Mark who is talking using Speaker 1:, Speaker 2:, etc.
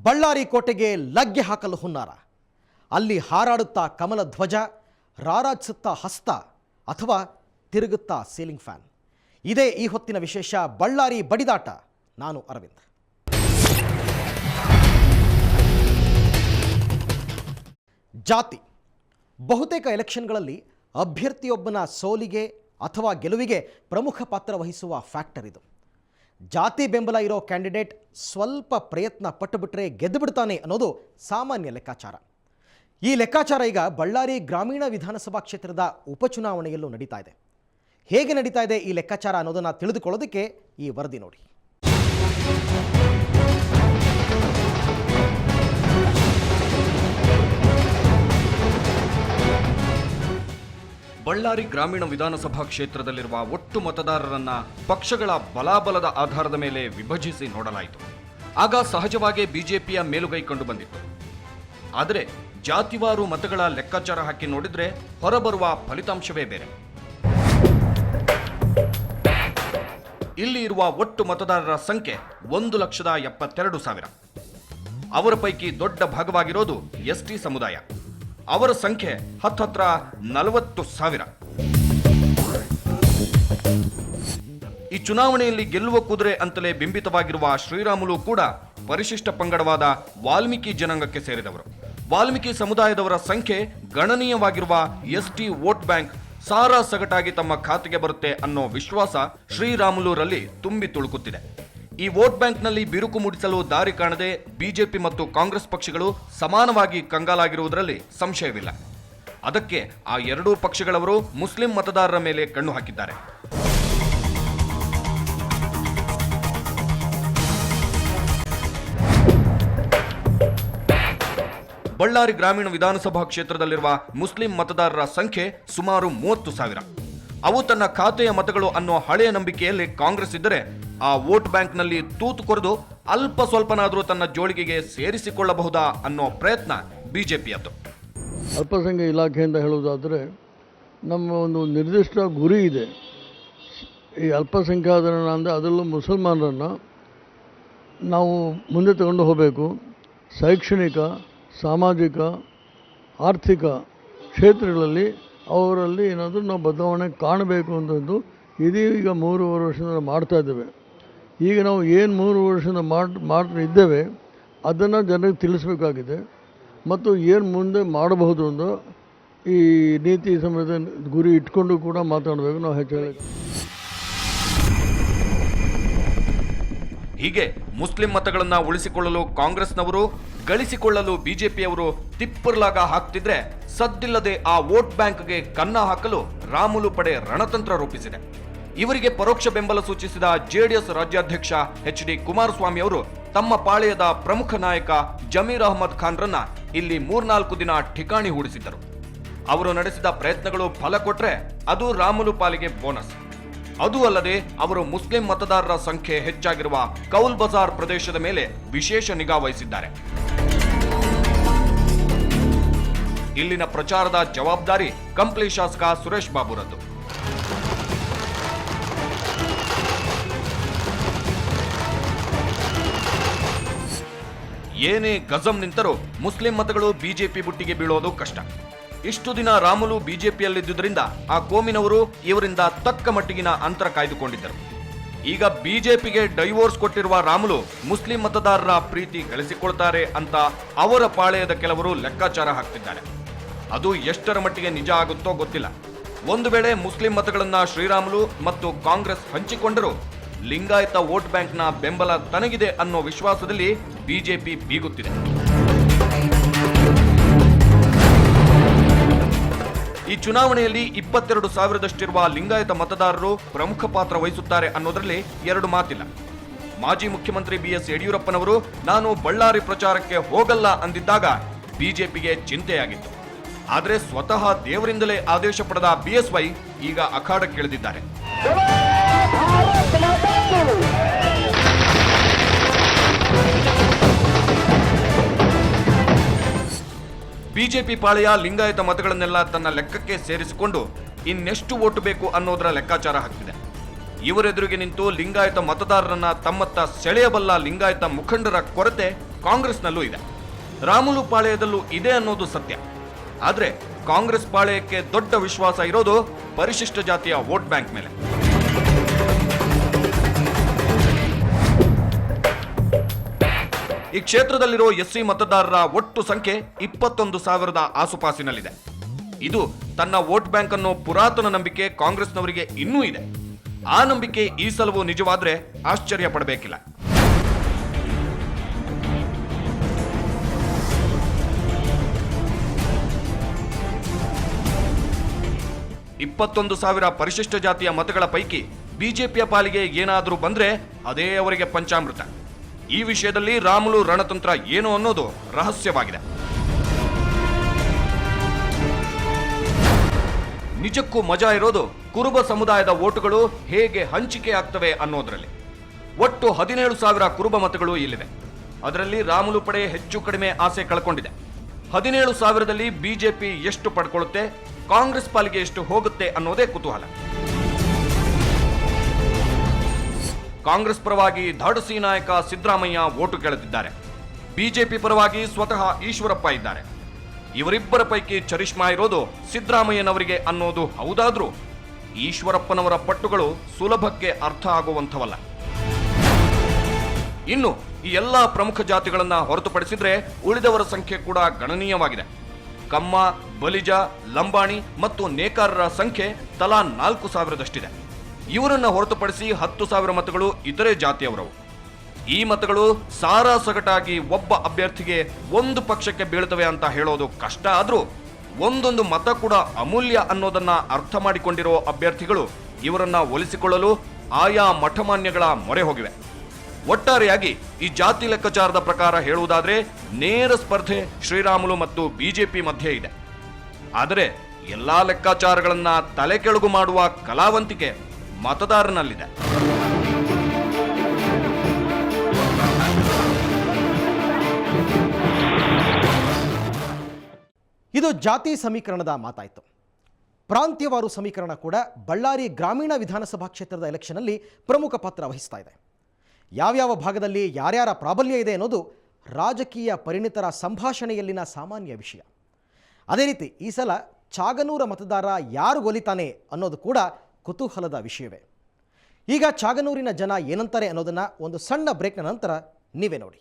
Speaker 1: ಬಳ್ಳಾರಿ ಕೋಟೆಗೆ ಲಗ್ಗೆ ಹಾಕಲು ಹುನ್ನಾರ. ಅಲ್ಲಿ ಹಾರಾಡುತ್ತಾ ಕಮಲ ಧ್ವಜ, ರಾರಾಜಿಸುತ್ತಾ ಹಸ್ತ ಅಥವಾ ತಿರುಗುತ್ತಾ ಸೀಲಿಂಗ್ ಫ್ಯಾನ್. ಇದೇ ಈ ಹೊತ್ತಿನ ವಿಶೇಷ ಬಳ್ಳಾರಿ ಬಡಿದಾಟ. ನಾನು ಅರವಿಂದ್. ಜಾತಿ ಬಹುತೇಕ ಎಲೆಕ್ಷನ್ಗಳಲ್ಲಿ ಅಭ್ಯರ್ಥಿಯೊಬ್ಬನ ಸೋಲಿಗೆ ಅಥವಾ ಗೆಲುವಿಗೆ ಪ್ರಮುಖ ಪಾತ್ರ ವಹಿಸುವ ಫ್ಯಾಕ್ಟರ್ ಇದು. ಜಾತಿ ಬೆಂಬಲ ಇರೋ ಕ್ಯಾಂಡಿಡೇಟ್ ಸ್ವಲ್ಪ ಪ್ರಯತ್ನ ಪಟ್ಟುಬಿಟ್ರೆ ಗೆದ್ದು ಬಿಡ್ತಾನೆ ಅನ್ನೋದು ಸಾಮಾನ್ಯ ಲೆಕ್ಕಾಚಾರ. ಈ ಲೆಕ್ಕಾಚಾರ ಈಗ ಬಳ್ಳಾರಿ ಗ್ರಾಮೀಣ ವಿಧಾನಸಭಾ ಕ್ಷೇತ್ರದ ಉಪಚುನಾವಣೆಯಲ್ಲೂ ನಡೀತಾ ಇದೆ. ಹೇಗೆ ನಡೀತಾ ಇದೆ ಈ ಲೆಕ್ಕಾಚಾರ ಅನ್ನೋದನ್ನು ತಿಳಿದುಕೊಳ್ಳೋದಕ್ಕೆ ಈ ವರದಿ ನೋಡಿ.
Speaker 2: ಬಳ್ಳಾರಿ ಗ್ರಾಮೀಣ ವಿಧಾನಸಭಾ ಕ್ಷೇತ್ರದಲ್ಲಿರುವ ಒಟ್ಟು ಮತದಾರರನ್ನ ಪಕ್ಷಗಳ ಬಲಾಬಲದ ಆಧಾರದ ಮೇಲೆ ವಿಭಜಿಸಿ ನೋಡಲಾಯಿತು. ಆಗ ಸಹಜವಾಗಿ ಬಿಜೆಪಿಯ ಮೇಲುಗೈ ಕಂಡು ಬಂದಿತ್ತು. ಆದರೆ ಜಾತಿವಾರು ಮತಗಳ ಲೆಕ್ಕಾಚಾರ ಹಾಕಿ ನೋಡಿದ್ರೆ ಹೊರಬರುವ ಫಲಿತಾಂಶವೇ ಬೇರೆ. ಇಲ್ಲಿ ಇರುವ ಒಟ್ಟು ಮತದಾರರ ಸಂಖ್ಯೆ 1,72,000. ಅವರ ಪೈಕಿ ದೊಡ್ಡ ಭಾಗವಾಗಿರೋದು ಎಸ್ಟಿ ಸಮುದಾಯ. ಅವರ ಸಂಖ್ಯೆ ಹತ್ತತ್ರ 40,000. ಈ ಚುನಾವಣೆಯಲ್ಲಿ ಗೆಲ್ಲುವ ಕುದುರೆ ಅಂತಲೇ ಬಿಂಬಿತವಾಗಿರುವ ಶ್ರೀರಾಮುಲು ಕೂಡ ಪರಿಶಿಷ್ಟ ಪಂಗಡವಾದ ವಾಲ್ಮೀಕಿ ಜನಾಂಗಕ್ಕೆ ಸೇರಿದವರು. ವಾಲ್ಮೀಕಿ ಸಮುದಾಯದವರ ಸಂಖ್ಯೆ ಗಣನೀಯವಾಗಿರುವ ಎಸ್ಟಿ ವೋಟ್ ಬ್ಯಾಂಕ್ ಸಾರಾ ಸಗಟಾಗಿ ತಮ್ಮ ಖಾತೆಗೆ ಬರುತ್ತೆ ಅನ್ನೋ ವಿಶ್ವಾಸ ಶ್ರೀರಾಮುಲುರಲ್ಲಿ ತುಂಬಿ ತುಳುಕುತ್ತಿದೆ. ಈ ವೋಟ್ ಬ್ಯಾಂಕ್ನಲ್ಲಿ ಬಿರುಕು ಮೂಡಿಸಲು ದಾರಿ ಕಾಣದೆ ಬಿಜೆಪಿ ಮತ್ತು ಕಾಂಗ್ರೆಸ್ ಪಕ್ಷಗಳು ಸಮಾನವಾಗಿ ಕಂಗಾಲಾಗಿರುವುದರಲ್ಲಿ ಸಂಶಯವಿಲ್ಲ. ಅದಕ್ಕೆ ಆ ಎರಡೂ ಪಕ್ಷಗಳವರು ಮುಸ್ಲಿಂ ಮತದಾರರ ಮೇಲೆ ಕಣ್ಣು ಹಾಕಿದ್ದಾರೆ. ಬಳ್ಳಾರಿ ಗ್ರಾಮೀಣ ವಿಧಾನಸಭಾ ಕ್ಷೇತ್ರದಲ್ಲಿರುವ ಮುಸ್ಲಿಂ ಮತದಾರರ ಸಂಖ್ಯೆ ಸುಮಾರು 30,000. ಅವು ತನ್ನ ಖಾತೆಯ ಮತಗಳು ಅನ್ನೋ ಹಳೆಯ ನಂಬಿಕೆಯಲ್ಲಿ ಕಾಂಗ್ರೆಸ್ ಇದ್ದರೆ, ಆ ವೋಟ್ ಬ್ಯಾಂಕ್ನಲ್ಲಿ ತೂತು ಕೊರೆದು ಅಲ್ಪ ಸ್ವಲ್ಪನಾದರೂ ತನ್ನ ಜೋಳಿಗೆಗೆ ಸೇರಿಸಿಕೊಳ್ಳಬಹುದಾ ಅನ್ನೋ ಪ್ರಯತ್ನ ಬಿಜೆಪಿಯದ್ದು.
Speaker 3: ಅಲ್ಪಸಂಖ್ಯಾತ ಇಲಾಖೆಯಿಂದ ಹೇಳುವುದಾದರೆ ನಮ್ಮ ಒಂದು ನಿರ್ದಿಷ್ಟ ಗುರಿ ಇದೆ. ಈ ಅಲ್ಪಸಂಖ್ಯಾತರನ್ನು ಅಂದರೆ ಅದರಲ್ಲೂ ಮುಸಲ್ಮಾನರನ್ನು ನಾವು ಮುಂದೆ ತಗೊಂಡು ಹೋಗಬೇಕು. ಶೈಕ್ಷಣಿಕ, ಸಾಮಾಜಿಕ, ಆರ್ಥಿಕ ಕ್ಷೇತ್ರಗಳಲ್ಲಿ ಅವರಲ್ಲಿ ಏನಾದರೂ ನಾವು ಬದಲಾವಣೆ ಕಾಣಬೇಕು ಅಂತಂದು ಇದೀಗ 3 ವರ್ಷದಿಂದ ಮಾಡ್ತಾ ಇದ್ದೇವೆ. ಈಗ ನಾವು ಏನು 3 ವರ್ಷದಿಂದ ಮಾಡ್ತಾ ಇದ್ದೇವೆ ಅದನ್ನು ಜನರಿಗೆ ತಿಳಿಸಬೇಕಾಗಿದೆ ಮತ್ತು ಏನು ಮುಂದೆ ಮಾಡಬಹುದು ಅಂತ ಈ ನೀತಿ ಸಂಹಿತೆ ಗುರಿ ಇಟ್ಕೊಂಡು ಕೂಡ ಮಾತಾಡಬೇಕು ನಾವು ಹೆಚ್ಚಾಗಿ.
Speaker 2: ಹೀಗೆ ಮುಸ್ಲಿಂ ಮತಗಳನ್ನು ಉಳಿಸಿಕೊಳ್ಳಲು ಕಾಂಗ್ರೆಸ್ನವರು, ಗಳಿಸಿಕೊಳ್ಳಲು ಬಿಜೆಪಿಯವರು ತಿಪ್ಪರ್ಲಾಗ ಹಾಕ್ತಿದ್ರೆ, ಸದ್ದಿಲ್ಲದೆ ಆ ವೋಟ್ ಬ್ಯಾಂಕ್ಗೆ ಕನ್ನ ಹಾಕಲು ರಾಮುಲು ಪಡೆ ರಣತಂತ್ರ ರೂಪಿಸಿದೆ. ಇವರಿಗೆ ಪರೋಕ್ಷ ಬೆಂಬಲ ಸೂಚಿಸಿದ ಜೆಡಿಎಸ್ ರಾಜ್ಯಾಧ್ಯಕ್ಷ ಎಚ್.ಡಿ. ಕುಮಾರಸ್ವಾಮಿ ಅವರು ತಮ್ಮ ಪಾಳೆಯದ ಪ್ರಮುಖ ನಾಯಕ ಜಮೀರ್ ಅಹಮದ್ ಖಾನ್ರನ್ನ ಇಲ್ಲಿ 3-4 ದಿನ ಠಿಕಾಣಿ ಹೂಡಿಸಿದ್ದರು. ಅವರು ನಡೆಸಿದ ಪ್ರಯತ್ನಗಳು ಫಲ ಕೊಟ್ರೆ ಅದು ರಾಮುಲು ಪಾಲಿಗೆ ಬೋನಸ್. ಅದೂ ಅಲ್ಲದೆ ಅವರು ಮುಸ್ಲಿಂ ಮತದಾರರ ಸಂಖ್ಯೆ ಹೆಚ್ಚಾಗಿರುವ ಕೌಲ್ ಬಜಾರ್ ಪ್ರದೇಶದ ಮೇಲೆ ವಿಶೇಷ ನಿಗಾ ವಹಿಸಿದ್ದಾರೆ. ಇಲ್ಲಿನ ಪ್ರಚಾರದ ಜವಾಬ್ದಾರಿ ಕಂಪ್ಲಿ ಶಾಸಕ ಸುರೇಶ್ ಬಾಬುರದ್ದು. ಏನೇ ಗಜಂ ನಿಂತರೂ ಮುಸ್ಲಿಂ ಮತಗಳು ಬಿಜೆಪಿ ಬುಟ್ಟಿಗೆ ಬೀಳೋದು ಕಷ್ಟ. ಇಷ್ಟು ದಿನ ರಾಮುಲು ಬಿಜೆಪಿಯಲ್ಲಿದ್ದುದರಿಂದ ಆ ಕೋಮಿನವರು ಇವರಿಂದ ತಕ್ಕ ಮಟ್ಟಿಗಿನ ಅಂತರ ಕಾಯ್ದುಕೊಂಡಿದ್ದರು. ಈಗ ಬಿಜೆಪಿಗೆ ಡೈವೋರ್ಸ್ ಕೊಟ್ಟಿರುವ ರಾಮುಲು ಮುಸ್ಲಿಂ ಮತದಾರರ ಪ್ರೀತಿ ಗಳಿಸಿಕೊಳ್ತಾರೆ ಅಂತ ಅವರ ಪಾಳೆಯದ ಕೆಲವರು ಲೆಕ್ಕಾಚಾರ ಹಾಕ್ತಿದ್ದಾರೆ. ಅದು ಎಷ್ಟರ ಮಟ್ಟಿಗೆ ನಿಜ ಆಗುತ್ತೋ ಗೊತ್ತಿಲ್ಲ. ಒಂದು ವೇಳೆ ಮುಸ್ಲಿಂ ಮತಗಳನ್ನ ಶ್ರೀರಾಮುಲು ಮತ್ತು ಕಾಂಗ್ರೆಸ್ ಹಂಚಿಕೊಂಡರೂ ಲಿಂಗಾಯತ ವೋಟ್ ಬ್ಯಾಂಕ್ನ ಬೆಂಬಲ ತನಗಿದೆ ಅನ್ನೋ ವಿಶ್ವಾಸದಲ್ಲಿ ಬಿಜೆಪಿ ಬೀಗುತ್ತಿದೆ. ಈ ಚುನಾವಣೆಯಲ್ಲಿ 22,000ದಷ್ಟಿರುವ ಲಿಂಗಾಯತ ಮತದಾರರು ಪ್ರಮುಖ ಪಾತ್ರ ವಹಿಸುತ್ತಾರೆ ಅನ್ನೋದರಲ್ಲಿ ಎರಡು ಮಾತಿಲ್ಲ. ಮಾಜಿ ಮುಖ್ಯಮಂತ್ರಿ ಬಿಎಸ್ ಯಡಿಯೂರಪ್ಪನವರು ನಾನು ಬಳ್ಳಾರಿ ಪ್ರಚಾರಕ್ಕೆ ಹೋಗಲ್ಲ ಅಂದಿದ್ದಾಗ ಬಿಜೆಪಿಗೆ ಚಿಂತೆಯಾಗಿತ್ತು. ಆದರೆ ಸ್ವತಃ ದೇವರಿಂದಲೇ ಆದೇಶ ಪಡೆದ ಬಿಎಸ್ವೈ ಈಗ ಅಖಾಡಕ್ಕಿಳಿದಿದ್ದಾರೆ. ಬಿಜೆಪಿ ಪಾಳೆಯ ಲಿಂಗಾಯತ ಮತಗಳನ್ನೆಲ್ಲ ತನ್ನ ಲೆಕ್ಕಕ್ಕೆ ಸೇರಿಸಿಕೊಂಡು ಇನ್ನೆಷ್ಟು ಓಟು ಬೇಕು ಅನ್ನೋದರ ಲೆಕ್ಕಾಚಾರ ಹಾಕ್ತಿದೆ. ಇವರೆದುರಿಗೆ ನಿಂತು ಲಿಂಗಾಯತ ಮತದಾರರನ್ನ ತಮ್ಮತ್ತ ಸೆಳೆಯಬಲ್ಲ ಲಿಂಗಾಯತ ಮುಖಂಡರ ಕೊರತೆ ಕಾಂಗ್ರೆಸ್ನಲ್ಲೂ ಇದೆ. ರಾಮುಲು ಪಾಳೆಯದಲ್ಲೂ ಇದೆ ಅನ್ನೋದು ಸತ್ಯ. ಆದ್ರೆ ಕಾಂಗ್ರೆಸ್ ಪಾಳೆಯಕ್ಕೆ ದೊಡ್ಡ ವಿಶ್ವಾಸ ಇರೋದು ಪರಿಶಿಷ್ಟ ಜಾತಿಯ ವೋಟ್ ಬ್ಯಾಂಕ್ ಮೇಲೆ. ಈ ಕ್ಷೇತ್ರದಲ್ಲಿರೋ ಎಸ್ಸಿ ಮತದಾರರ ಒಟ್ಟು ಸಂಖ್ಯೆ 21,000 ಆಸುಪಾಸಿನಲ್ಲಿದೆ. ಇದು ತನ್ನ ವೋಟ್ ಬ್ಯಾಂಕ್ ಅನ್ನೋ ಪುರಾತನ ನಂಬಿಕೆ ಕಾಂಗ್ರೆಸ್ನವರಿಗೆ ಇನ್ನೂ ಇದೆ. ಆ ನಂಬಿಕೆ ಈ ಸಲವೂ ನಿಜವಾದ್ರೆ ಆಶ್ಚರ್ಯ ಪಡಬೇಕಿಲ್ಲ. $21,000 ಪರಿಶಿಷ್ಟ ಜಾತಿಯ ಮತಗಳ ಪೈಕಿ ಬಿಜೆಪಿಯ ಪಾಲಿಗೆ ಏನಾದರೂ ಬಂದ್ರೆ ಅದೇ ಅವರಿಗೆ ಪಂಚಾಮೃತ. ಈ ವಿಷಯದಲ್ಲಿ ರಾಮುಲು ರಣತಂತ್ರ ಏನು ಅನ್ನೋದು ರಹಸ್ಯವಾಗಿದೆ. ನಿಜಕ್ಕೂ ಮಜಾ ಇರೋದು ಕುರುಬ ಸಮುದಾಯದ ಓಟುಗಳು ಹೇಗೆ ಹಂಚಿಕೆ ಆಗ್ತವೆ ಅನ್ನೋದ್ರಲ್ಲಿ. ಒಟ್ಟು 17,000 ಕುರುಬ ಮತಗಳು ಇಲ್ಲಿವೆ. ಅದರಲ್ಲಿ ರಾಮುಲು ಪಡೆ ಹೆಚ್ಚು ಕಡಿಮೆ ಆಸೆ ಕಳ್ಕೊಂಡಿದೆ. 17,000ದಲ್ಲಿ ಬಿಜೆಪಿ ಎಷ್ಟು ಪಡ್ಕೊಳ್ಳುತ್ತೆ, ಕಾಂಗ್ರೆಸ್ ಪಾಲಿಗೆ ಎಷ್ಟು ಹೋಗುತ್ತೆ ಅನ್ನೋದೇ ಕುತೂಹಲ. ಕಾಂಗ್ರೆಸ್ ಪರವಾಗಿ ಧಾಡಸಿ ನಾಯಕ ಸಿದ್ದರಾಮಯ್ಯ ಓಟು ಕೇಳುತ್ತಿದ್ದಾರೆ. ಬಿಜೆಪಿ ಪರವಾಗಿ ಸ್ವತಃ ಈಶ್ವರಪ್ಪ ಇದ್ದಾರೆ. ಇವರಿಬ್ಬರ ಪೈಕಿ ಚರಿಷ್ಮಾ ಇರೋದು ಸಿದ್ದರಾಮಯ್ಯನವರಿಗೆ ಅನ್ನೋದು ಹೌದಾದ್ರೂ ಈಶ್ವರಪ್ಪನವರ ಪಟ್ಟುಗಳು ಸುಲಭಕ್ಕೆ ಅರ್ಥ ಆಗುವಂಥವಲ್ಲ. ಇನ್ನು ಈ ಎಲ್ಲಾ ಪ್ರಮುಖ ಜಾತಿಗಳನ್ನ ಹೊರತುಪಡಿಸಿದ್ರೆ ಉಳಿದವರ ಸಂಖ್ಯೆ ಕೂಡ ಗಣನೀಯವಾಗಿದೆ. ಕಮ್ಮ, ಬಲಿಜ, ಲಂಬಾಣಿ ಮತ್ತು ನೇಕಾರರ ಸಂಖ್ಯೆ ತಲಾ 4,000ದಷ್ಟಿದೆ. ಇವರನ್ನ ಹೊರತುಪಡಿಸಿ 10,000 ಮತಗಳು ಇತರೆ ಜಾತಿಯವರವು. ಈ ಮತಗಳು ಸಾರಾಸಗಟಾಗಿ ಒಬ್ಬ ಅಭ್ಯರ್ಥಿಗೆ ಒಂದು ಪಕ್ಷಕ್ಕೆ ಬೀಳ್ತವೆ ಅಂತ ಹೇಳೋದು ಕಷ್ಟ. ಆದ್ರೂ ಒಂದೊಂದು ಮತ ಕೂಡ ಅಮೂಲ್ಯ ಅನ್ನೋದನ್ನ ಅರ್ಥ ಮಾಡಿಕೊಂಡಿರೋ ಅಭ್ಯರ್ಥಿಗಳು ಇವರನ್ನ ಒಲಿಸಿಕೊಳ್ಳಲು ಆಯಾ ಮಠಮಾನ್ಯಗಳ ಮೊರೆ ಹೋಗಿವೆ. ಒಟ್ಟಾರೆಯಾಗಿ ಈ ಜಾತಿ ಲೆಕ್ಕಾಚಾರದ ಪ್ರಕಾರ ಹೇಳುವುದಾದ್ರೆ ನೇರ ಸ್ಪರ್ಧೆ ಶ್ರೀರಾಮುಲು ಮತ್ತು ಬಿಜೆಪಿ ಮಧ್ಯೆ ಇದೆ. ಆದರೆ ಎಲ್ಲಾ ಲೆಕ್ಕಾಚಾರಗಳನ್ನ ತಲೆ ಕೆಳಗು ಮಾಡುವ ಕಲಾವಂತಿಕೆ ಮತದಾರನಲ್ಲಿದೆ.
Speaker 1: ಇದು ಜಾತಿ ಸಮೀಕರಣದ ಮಾತಾಯಿತು. ಪ್ರಾಂತ್ಯವಾರು ಸಮೀಕರಣ ಕೂಡ ಬಳ್ಳಾರಿ ಗ್ರಾಮೀಣ ವಿಧಾನಸಭಾ ಕ್ಷೇತ್ರದ ಎಲೆಕ್ಷನ್ನಲ್ಲಿ ಪ್ರಮುಖ ಪಾತ್ರ ವಹಿಸ್ತಾ ಇದೆ. ಯಾವ್ಯಾವ ಭಾಗದಲ್ಲಿ ಯಾರ್ಯಾರ ಪ್ರಾಬಲ್ಯ ಇದೆ ಅನ್ನೋದು ರಾಜಕೀಯ ಪರಿಣಿತರ ಸಂಭಾಷಣೆಯಲ್ಲಿನ ಸಾಮಾನ್ಯ ವಿಷಯ. ಅದೇ ರೀತಿ ಈ ಸಲ ಚಾಗನೂರ ಮತದಾರ ಯಾರು ಒಲಿತಾನೆ ಅನ್ನೋದು ಕೂಡ ಕುತೂಹಲದ ವಿಷಯವೇ. ಈಗ ಚಾಗನೂರಿನ ಜನ ಏನಂತಾರೆ ಅನ್ನೋದನ್ನು ಒಂದು ಸಣ್ಣ ಬ್ರೇಕ್ನ ನಂತರ ನೀವೇ ನೋಡಿ.